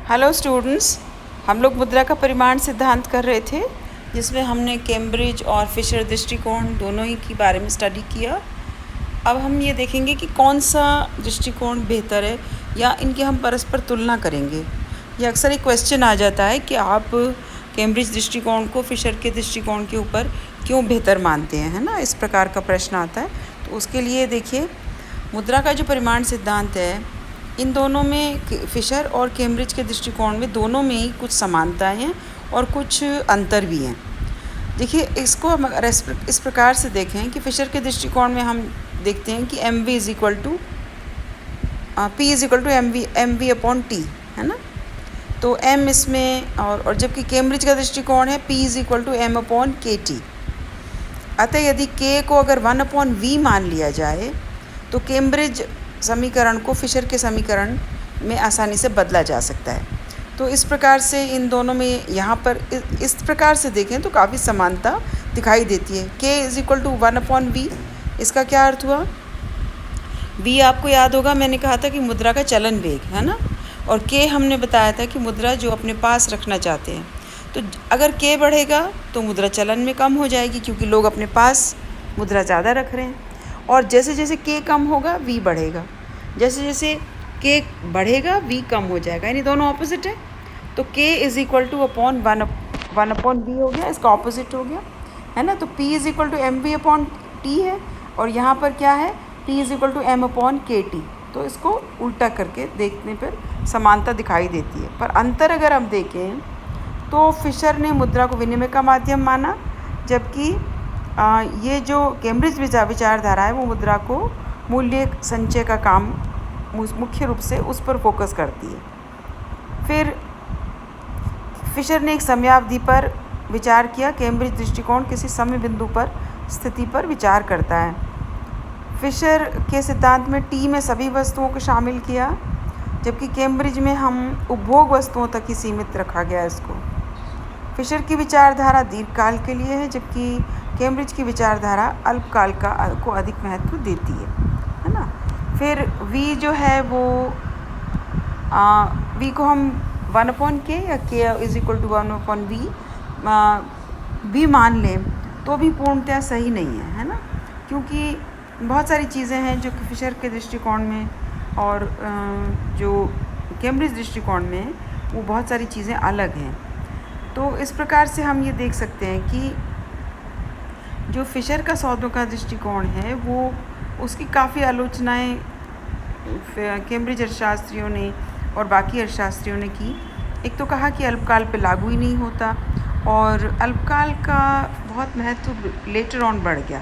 Hello students, हम लोग मुद्रा का परिमाण सिद्धांत कर रहे थे, जिसमें हमने कैम्ब्रिज और फिशर दृष्टिकोण दोनों ही के बारे में स्टडी किया। अब हम ये देखेंगे कि कौन सा दृष्टिकोण बेहतर है या इनकी हम परस्पर तुलना करेंगे। ये अक्सर एक क्वेश्चन आ जाता है कि आप कैम्ब्रिज दृष्टिकोण को फिशर के दृष्टिकोण के ऊपर क्यों बेहतर मानते हैं, है ना। इस प्रकार का प्रश्न आता है। तो उसके लिए देखिए, मुद्रा का जो परिमाण सिद्धांत है, इन दोनों में फिशर और कैम्ब्रिज के दृष्टिकोण में दोनों में ही कुछ समानताएं हैं और कुछ अंतर भी हैं। देखिए, इसको हम इस प्रकार से देखें कि फिशर के दृष्टिकोण में हम देखते हैं कि M V is equal to P is equal to M V upon T, है ना। तो एम इसमें और जबकि कैम्ब्रिज का दृष्टिकोण है P is equal to M upon K T. अतः यदि के को अगर 1/v मान लिया जाए तो कैम्ब्रिज समीकरण को फिशर के समीकरण में आसानी से बदला जा सकता है। तो इस प्रकार से इन दोनों में यहाँ पर इस प्रकार से देखें तो काफ़ी समानता दिखाई देती है। k is equal to 1/v, इसका क्या अर्थ हुआ। v आपको याद होगा, मैंने कहा था कि मुद्रा का चलन वेग, है ना। और k हमने बताया था कि मुद्रा जो अपने पास रखना चाहते हैं। तो अगर k बढ़ेगा तो मुद्रा चलन में कम हो जाएगी, क्योंकि लोग अपने पास मुद्रा ज़्यादा रख रहे हैं। और जैसे जैसे k कम होगा v बढ़ेगा, जैसे जैसे k बढ़ेगा v कम हो जाएगा, यानी दोनों ऑपोजिट है। तो k is equal two upon 1/v हो गया, इसका ऑपोजिट हो गया, है ना। तो p is equal to M V upon T है, और यहाँ पर क्या है, p is equal to M upon K T. तो इसको उल्टा करके देखने पर समानता दिखाई देती है। पर अंतर अगर हम देखें तो फिशर ने मुद्रा को विनिमय का माध्यम माना, जबकि ये जो कैम्ब्रिज विचारधारा है वो मुद्रा को मूल्य संचय का काम मुख्य रूप से उस पर फोकस करती है। फिर फिशर ने एक समयावधि पर विचार किया। कैम्ब्रिज दृष्टिकोण किसी समय बिंदु पर स्थिति पर विचार करता है। फिशर के सिद्धांत में टी में सभी वस्तुओं को शामिल किया, जबकि कैम्ब्रिज में हम उपभोग वस्तुओं तक ही सीमित रखा गया इसको। फिशर की विचारधारा दीर्घकाल के लिए है, जबकि कैम्ब्रिज की विचारधारा अल्पकाल को अधिक महत्व देती है ना। फिर v जो है वो v को हम 1/k या k is equal to 1/v भी मान लें तो भी पूर्णतया सही नहीं है ना, क्योंकि बहुत सारी चीज़ें हैं जो फिशर के दृष्टिकोण में और जो कैम्ब्रिज दृष्टिकोण में वो बहुत सारी चीज़ें अलग हैं। तो इस प्रकार से हम ये देख सकते हैं कि जो फिशर का सौदों का दृष्टिकोण है वो उसकी काफ़ी आलोचनाएं कैम्ब्रिज अर्थशास्त्रियों ने और बाकी अर्थशास्त्रियों ने की। एक तो कहा कि अल्पकाल पे लागू ही नहीं होता, और अल्पकाल का बहुत महत्व लेटर ऑन बढ़ गया।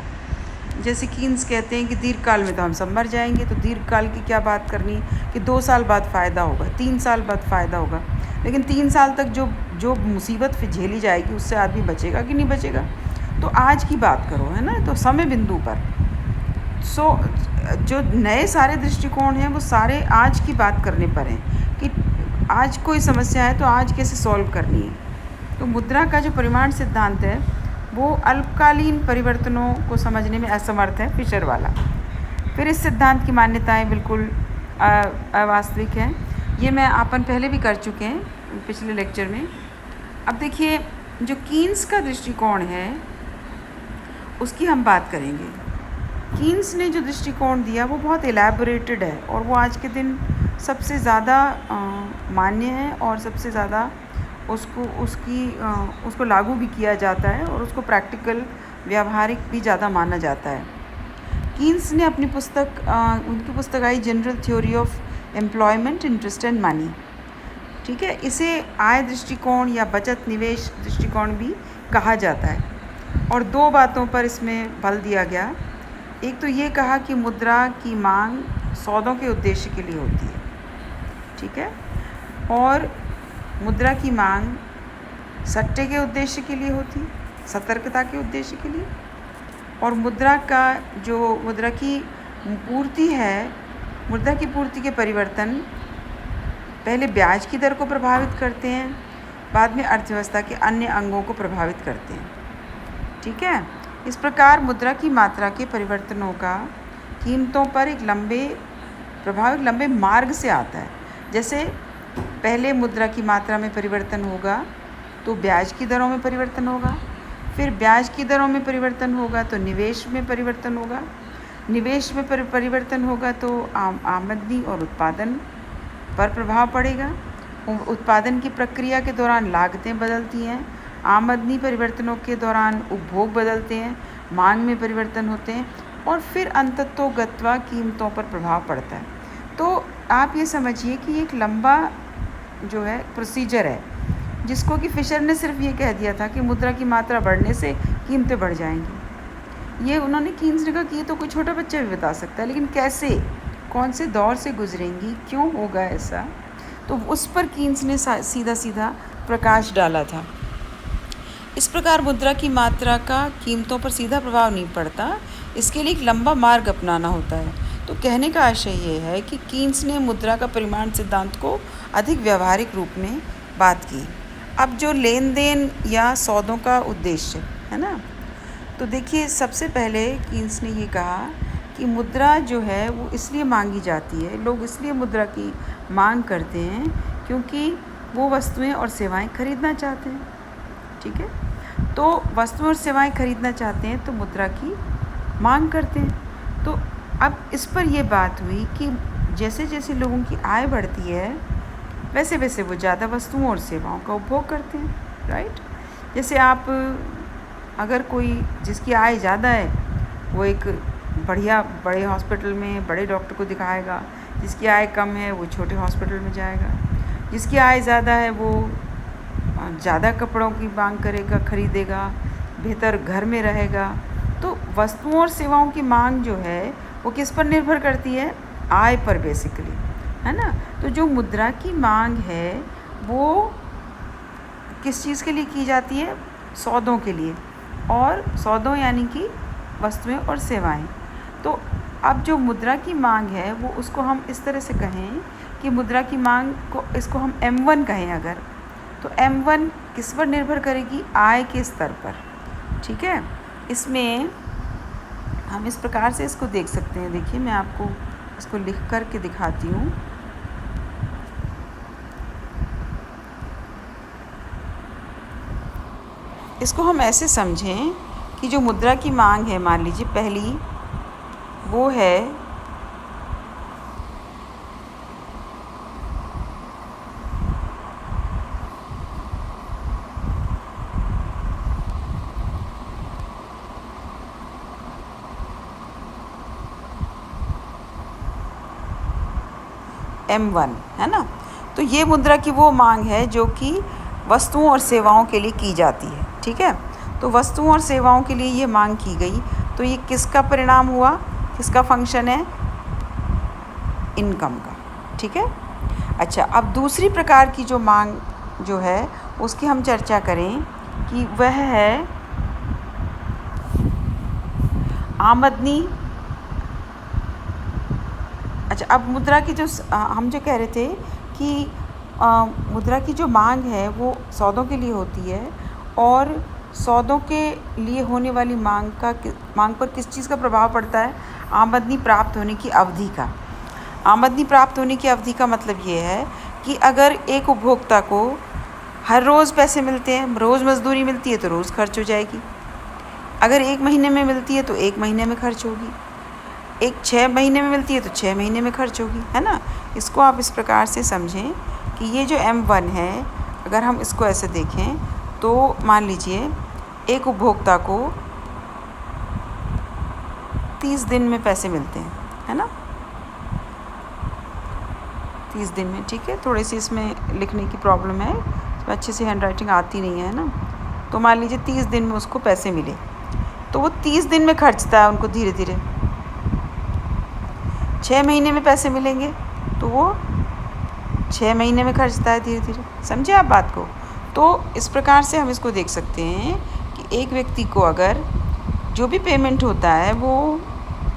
जैसे कीन्स कहते हैं कि दीर्घकाल में तो हम सब मर जाएंगे, तो दीर्घकाल की क्या बात करनी कि 2 साल बाद फ़ायदा होगा, 3 साल बाद फ़ायदा होगा। लेकिन 3 साल तक जो मुसीबत फिर झेली जाएगी उससे आदमी बचेगा कि नहीं बचेगा। तो आज की बात करो, है ना, तो समय बिंदु पर जो नए सारे दृष्टिकोण हैं वो सारे आज की बात करने पर हैं कि आज कोई समस्या है तो आज कैसे सॉल्व करनी है। तो मुद्रा का जो परिमाण सिद्धांत है वो अल्पकालीन परिवर्तनों को समझने में असमर्थ है, फिशर वाला। फिर इस सिद्धांत की मान्यताएं बिल्कुल अवास्तविक हैं। ये मैं अपन पहले भी कर चुके हैं पिछले लेक्चर में। अब देखिए, जो कीन्स का दृष्टिकोण है उसकी हम बात करेंगे। कीन्स ने जो दृष्टिकोण दिया वो बहुत एलैबोरेटेड है, और वो आज के दिन सबसे ज़्यादा मान्य है और सबसे ज़्यादा उसको लागू भी किया जाता है, और उसको प्रैक्टिकल व्यावहारिक भी ज़्यादा माना जाता है। कीन्स ने अपनी उनकी पुस्तक I general theory of employment, interest and money, ठीक है। इसे आय दृष्टिकोण या बचत निवेश दृष्टिकोण भी कहा जाता है, और 2 बातों पर इसमें बल दिया गया। एक तो ये कहा कि मुद्रा की मांग सौदों के उद्देश्य के लिए होती है, ठीक है, और मुद्रा की मांग सट्टे के उद्देश्य के लिए होती है, सतर्कता के उद्देश्य के लिए। और मुद्रा की पूर्ति है, मुद्रा की पूर्ति के परिवर्तन पहले ब्याज की दर को प्रभावित करते हैं, बाद में अर्थव्यवस्था के अन्य अंगों को प्रभावित करते हैं, ठीक है। इस प्रकार मुद्रा की मात्रा के परिवर्तनों का कीमतों पर एक लंबे मार्ग से आता है। जैसे पहले मुद्रा की मात्रा में परिवर्तन होगा तो ब्याज की दरों में परिवर्तन होगा, फिर ब्याज की दरों में परिवर्तन होगा तो निवेश में परिवर्तन होगा, निवेश में परिवर्तन होगा तो आमदनी और उत्पादन पर प्रभाव पड़ेगा। उत्पादन की प्रक्रिया के दौरान लागतें बदलती हैं, आमदनी परिवर्तनों के दौरान उपभोग बदलते हैं, मांग में परिवर्तन होते हैं और फिर अंततोगत्वा कीमतों पर प्रभाव पड़ता है। तो आप ये समझिए कि एक लंबा जो है प्रोसीजर है, जिसको कि फिशर ने सिर्फ ये कह दिया था कि मुद्रा की मात्रा बढ़ने से कीमतें बढ़ जाएंगी। ये उन्होंने कीन्स ने कहा कि ये तो कोई छोटा बच्चा भी बता सकता है, लेकिन कैसे, कौन से दौर से गुजरेंगी, क्यों होगा ऐसा, तो उस पर कीन्स ने सीधा सीधा प्रकाश डाला था। इस प्रकार मुद्रा की मात्रा का कीमतों पर सीधा प्रभाव नहीं पड़ता, इसके लिए एक लंबा मार्ग अपनाना होता है। तो कहने का आशय ये है कि कीन्स ने मुद्रा का परिमाण सिद्धांत को अधिक व्यावहारिक रूप में बात की। अब जो लेन देन या सौदों का उद्देश्य है ना, तो देखिए सबसे पहले कीन्स ने ये कहा कि मुद्रा जो है वो इसलिए मांगी जाती है, लोग इसलिए मुद्रा की मांग करते हैं क्योंकि वो वस्तुएं और सेवाएं खरीदना चाहते हैं। ठीक है, तो वस्तुएं और सेवाएं खरीदना चाहते हैं तो मुद्रा की मांग करते हैं। तो अब इस पर यह बात हुई कि जैसे जैसे लोगों की आय बढ़ती है वैसे वैसे वो ज़्यादा वस्तुओं और सेवाओं का उपभोग करते हैं। राइट, जैसे आप अगर कोई जिसकी आय ज़्यादा है वो एक बढ़िया बड़े हॉस्पिटल में बड़े डॉक्टर को दिखाएगा, जिसकी आय कम है वो छोटे हॉस्पिटल में जाएगा, जिसकी आय ज़्यादा है वो ज़्यादा कपड़ों की मांग करेगा, खरीदेगा, बेहतर घर में रहेगा। तो वस्तुओं और सेवाओं की मांग जो है वो किस पर निर्भर करती है, आय पर बेसिकली, है ना। तो जो मुद्रा की मांग है वो किस चीज़ के लिए की जाती है, सौदों के लिए, और सौदों यानी कि वस्तुएं और सेवाएं। तो अब जो मुद्रा की मांग है वो उसको हम इस तरह से कहें कि मुद्रा की मांग को, इसको हम M1 कहें अगर, तो M1 किस पर निर्भर करेगी, आय के स्तर पर। ठीक है, इसमें हम इस प्रकार से इसको देख सकते हैं। देखिए मैं आपको इसको लिख कर के दिखाती हूँ। इसको हम ऐसे समझें कि जो मुद्रा की मांग है, मान लीजिए पहली वो है M1, है ना। तो ये मुद्रा की वो मांग है जो कि वस्तुओं और सेवाओं के लिए की जाती है। ठीक है, तो वस्तुओं और सेवाओं के लिए ये मांग की गई, तो ये किसका परिणाम हुआ, किसका फंक्शन है, इनकम का। ठीक है, अच्छा अब दूसरी प्रकार की जो मांग जो है उसकी हम चर्चा करें कि वह है आमदनी। अच्छा, अब मुद्रा की जो हम जो कह रहे थे कि मुद्रा की जो मांग है वो सौदों के लिए होती है, और सौदों के लिए होने वाली मांग पर किस चीज़ का प्रभाव पड़ता है, आमदनी प्राप्त होने की अवधि का। आमदनी प्राप्त होने की अवधि का मतलब ये है कि अगर एक उपभोक्ता को हर रोज़ पैसे मिलते हैं, रोज़ मजदूरी मिलती है तो रोज़ खर्च हो जाएगी, अगर 1 महीने में मिलती है तो 1 महीने में खर्च होगी, एक 6 महीने में मिलती है तो 6 महीने में खर्च होगी, है ना। इसको आप इस प्रकार से समझें कि ये जो M1 है, अगर हम इसको ऐसे देखें तो मान लीजिए एक उपभोक्ता को 30 दिन में पैसे मिलते हैं, है ना, 30 दिन में। ठीक है, थोड़ी सी इसमें लिखने की प्रॉब्लम है, इसमें अच्छे से हैंड राइटिंग आती नहीं है ना। तो मान लीजिए 30 दिन में उसको पैसे मिले, तो वो 30 दिन में खर्चता है उनको धीरे धीरे। 6 महीने में पैसे मिलेंगे तो वो 6 महीने में खर्चता है धीरे धीरे। समझे आप बात को। तो इस प्रकार से हम इसको देख सकते हैं कि एक व्यक्ति को अगर जो भी पेमेंट होता है वो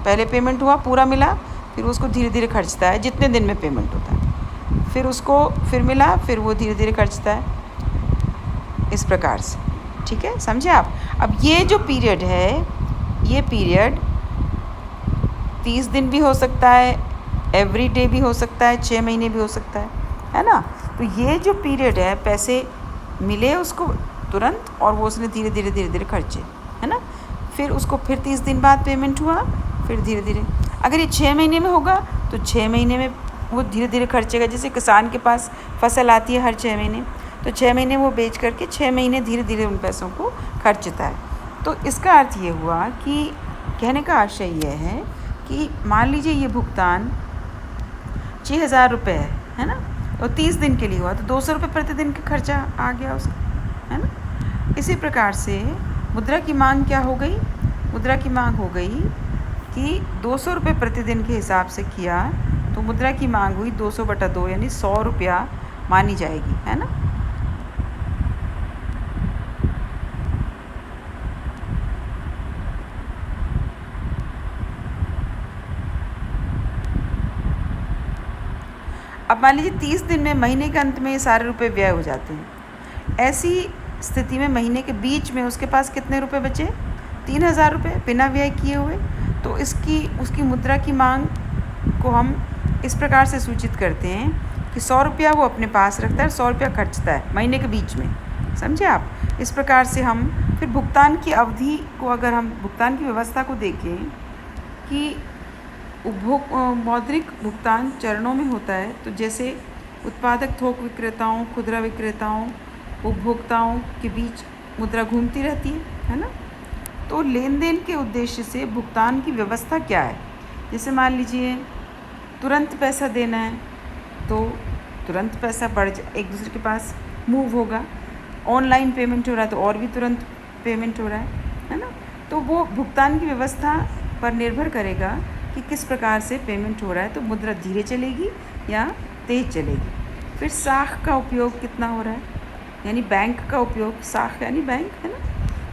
पहले पेमेंट हुआ, पूरा मिला, फिर उसको धीरे धीरे खर्चता है जितने दिन में पेमेंट होता है, फिर उसको फिर मिला, फिर वो धीरे धीरे खर्चता है, इस प्रकार से। ठीक है, समझे आप। अब ये जो पीरियड है, ये पीरियड 30 दिन भी हो सकता है, एवरी डे भी हो सकता है, 6 महीने भी हो सकता है ना। तो ये जो पीरियड है, पैसे मिले उसको तुरंत और वो उसने धीरे धीरे धीरे धीरे खर्चे, है ना। फिर उसको फिर 30 दिन बाद पेमेंट हुआ, फिर धीरे धीरे। अगर ये 6 महीने में होगा तो 6 महीने में वो धीरे धीरे खर्चेगा। जैसे किसान के पास फसल आती है हर 6 महीने, तो 6 महीने वो बेच करके 6 महीने धीरे धीरे उन पैसों को खर्चता है। तो इसका अर्थ ये हुआ कि कहने का आशय यह है कि मान लीजिए ये भुगतान 6,000 रुपये है ना, और 30 दिन के लिए हुआ, तो 200 रुपये प्रतिदिन का खर्चा आ गया उसका, है ना। इसी प्रकार से मुद्रा की मांग क्या हो गई? मुद्रा की मांग हो गई कि 200 रुपये प्रतिदिन के हिसाब से किया तो मुद्रा की मांग हुई 200/2 यानी 100 रुपया मानी जाएगी, है ना। अब मान लीजिए 30 दिन में महीने के अंत में ये सारे रुपए व्यय हो जाते हैं। ऐसी स्थिति में महीने के बीच में उसके पास कितने रुपए बचे? 3,000 रुपये बिना व्यय किए हुए। तो उसकी मुद्रा की मांग को हम इस प्रकार से सूचित करते हैं कि 100 रुपया वो अपने पास रखता है, 100 रुपया खर्चता है महीने के बीच में। समझे आप? इस प्रकार से हम फिर भुगतान की अवधि को, अगर हम भुगतान की व्यवस्था को देखें कि मौद्रिक भुगतान चरणों में होता है, तो जैसे उत्पादक थोक विक्रेताओं, खुदरा विक्रेताओं, उपभोक्ताओं के बीच मुद्रा घूमती रहती है ना। तो लेन देन के उद्देश्य से भुगतान की व्यवस्था क्या है? जैसे मान लीजिए तुरंत पैसा देना है तो तुरंत पैसा एक दूसरे के पास मूव होगा। ऑनलाइन पेमेंट हो रहा है तो और भी तुरंत पेमेंट हो रहा है ना। तो वो भुगतान की व्यवस्था पर निर्भर करेगा कि किस प्रकार से पेमेंट हो रहा है, तो मुद्रा धीरे चलेगी या तेज़ चलेगी। फिर साख का उपयोग कितना हो रहा है, यानी बैंक का उपयोग, साख यानी बैंक, है ना।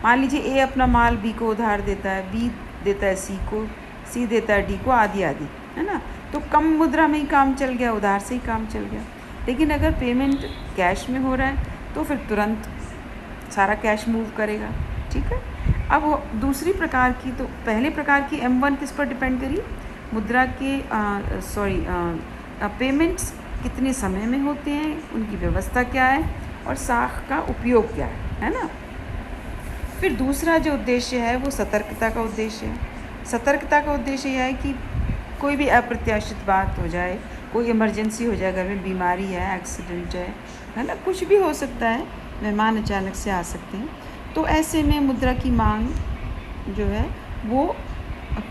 मान लीजिए ए अपना माल बी को उधार देता है, बी देता है सी को, सी देता है डी को, आदि आदि, है ना। तो कम मुद्रा में ही काम चल गया, उधार से ही काम चल गया। लेकिन अगर पेमेंट कैश में हो रहा है तो फिर तुरंत सारा कैश मूव करेगा, ठीक है। अब दूसरी प्रकार की, तो पहले प्रकार की M1 किस पर डिपेंड करी? मुद्रा के पेमेंट्स कितने समय में होते हैं, उनकी व्यवस्था क्या है और साख का उपयोग क्या है ना। फिर दूसरा जो उद्देश्य है वो सतर्कता का उद्देश्य है। सतर्कता का उद्देश्य यह है कि कोई भी अप्रत्याशित बात हो जाए, कोई इमरजेंसी हो जाए, घर में बीमारी है, एक्सीडेंट है ना, कुछ भी हो सकता है, मेहमान अचानक से आ सकते हैं। तो ऐसे में मुद्रा की मांग जो है वो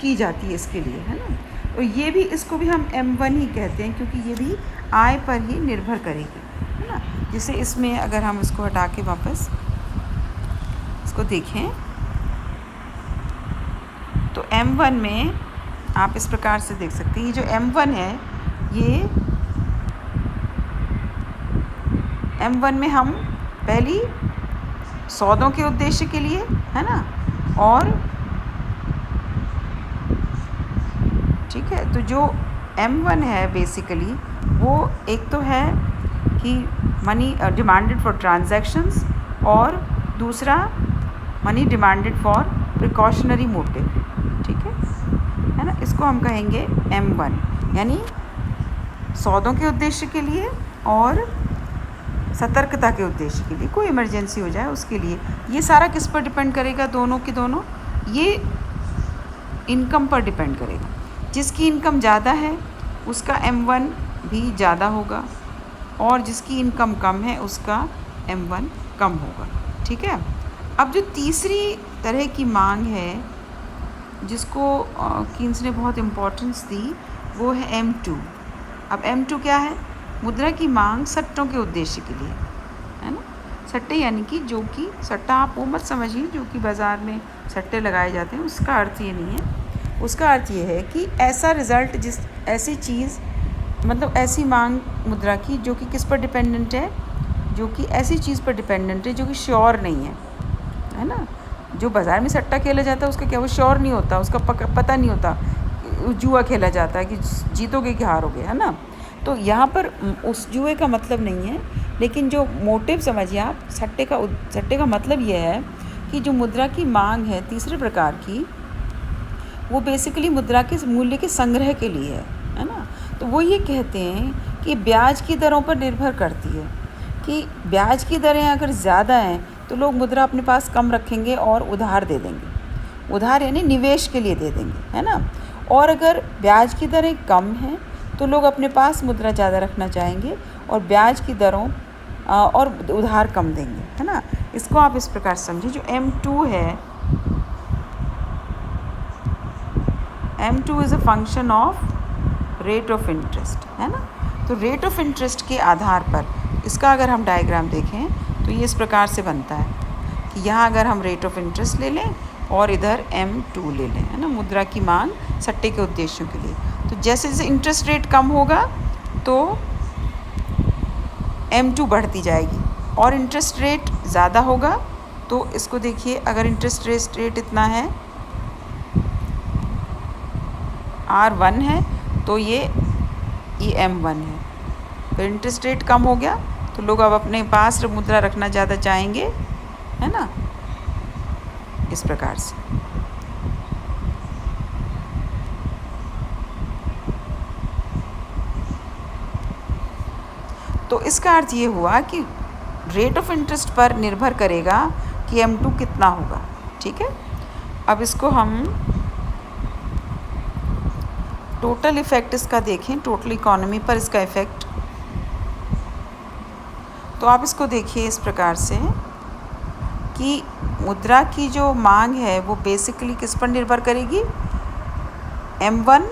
की जाती है इसके लिए, है ना। और ये भी, इसको भी हम M1 ही कहते हैं क्योंकि ये भी आय पर ही निर्भर करेगी, है ना। जैसे इसमें अगर हम इसको हटा के वापस इसको देखें तो M1 में आप इस प्रकार से देख सकते हैं, ये जो M1 है, ये M1 में हम पहली सौदों के उद्देश्य के लिए, है ना, और ठीक है। तो जो M1 है बेसिकली वो एक तो है कि मनी डिमांडेड फॉर ट्रांजैक्शंस, और दूसरा money demanded for precautionary motive, ठीक है ना। इसको हम कहेंगे M1, यानी सौदों के उद्देश्य के लिए और सतर्कता के उद्देश्य के लिए, कोई इमरजेंसी हो जाए उसके लिए। ये सारा किस पर डिपेंड करेगा? दोनों के दोनों ये इनकम पर डिपेंड करेगा। जिसकी इनकम ज़्यादा है उसका M1 भी ज़्यादा होगा, और जिसकी इनकम कम है उसका M1 कम होगा, ठीक है। अब जो तीसरी तरह की मांग है जिसको कीन्स ने बहुत इम्पोर्टेंस दी, वो है M2। अब M2 क्या है? मुद्रा की मांग सट्टों के उद्देश्य के लिए, है ना। सट्टे यानी कि जो कि सट्टा आप वो मत समझिए जो कि बाज़ार में सट्टे लगाए जाते हैं, उसका अर्थ ये नहीं है। उसका अर्थ ये है कि ऐसा रिज़ल्ट, ऐसी चीज़, मतलब ऐसी मांग मुद्रा की जो कि किस पर डिपेंडेंट है, जो कि ऐसी चीज़ पर डिपेंडेंट है जो कि श्योर नहीं है ना। जो बाज़ार में सट्टा खेला जाता है उसका क्या, वो श्योर नहीं होता, उसका पता नहीं होता, जुआ खेला जाता है कि जीतोगे कि हारोगे, है ना। तो यहाँ पर उस जुए का मतलब नहीं है, लेकिन जो मोटिव समझिए आप, सट्टे का मतलब ये है कि जो मुद्रा की मांग है तीसरे प्रकार की, वो बेसिकली मुद्रा के मूल्य के संग्रह के लिए है ना। तो वो ये कहते हैं कि ब्याज की दरों पर निर्भर करती है कि ब्याज की दरें अगर ज़्यादा हैं तो लोग मुद्रा अपने पास कम रखेंगे और उधार दे देंगे, उधार यानी निवेश के लिए दे देंगे, है ना। और अगर ब्याज की दरें कम हैं तो लोग अपने पास मुद्रा ज़्यादा रखना चाहेंगे और ब्याज की दरों और उधार कम देंगे, है ना। इसको आप इस प्रकार समझिए, जो M2 है, M2 is a function of rate of interest, है ना। तो रेट ऑफ इंटरेस्ट के आधार पर इसका अगर हम डायग्राम देखें तो ये इस प्रकार से बनता है कि यहाँ अगर हम रेट ऑफ इंटरेस्ट ले लें और इधर M2 ले लें, है ना, मुद्रा की मांग सट्टे के उद्देश्यों के लिए। तो जैसे जैसे इंटरेस्ट रेट कम होगा तो M2 बढ़ती जाएगी और इंटरेस्ट रेट ज़्यादा होगा तो इसको देखिए, अगर इंटरेस्ट रेट इतना है R1 है तो ये M1 है। फिर इंटरेस्ट रेट कम हो गया तो लोग अब अपने पास मुद्रा रखना ज़्यादा चाहेंगे, है ना, इस प्रकार से। तो इसका अर्थ ये हुआ कि रेट ऑफ इंटरेस्ट पर निर्भर करेगा कि M2 कितना होगा, ठीक है। अब इसको हम टोटल इफ़ेक्ट इसका देखें, टोटल इकोनॉमी पर इसका इफ़ेक्ट। तो आप इसको देखिए इस प्रकार से कि मुद्रा की जो मांग है वो बेसिकली किस पर निर्भर करेगी, M1,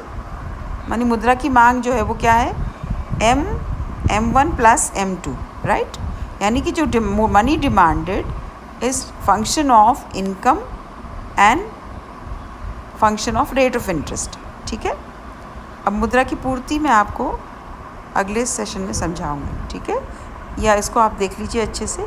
मानी मुद्रा की मांग जो है वो क्या है, M1 प्लस M2, राइट। यानी कि जो money demanded is function of income and function of rate of interest, ठीक है। अब मुद्रा की पूर्ति मैं आपको अगले सेशन में समझाऊंगी, ठीक है, या इसको आप देख लीजिए अच्छे से।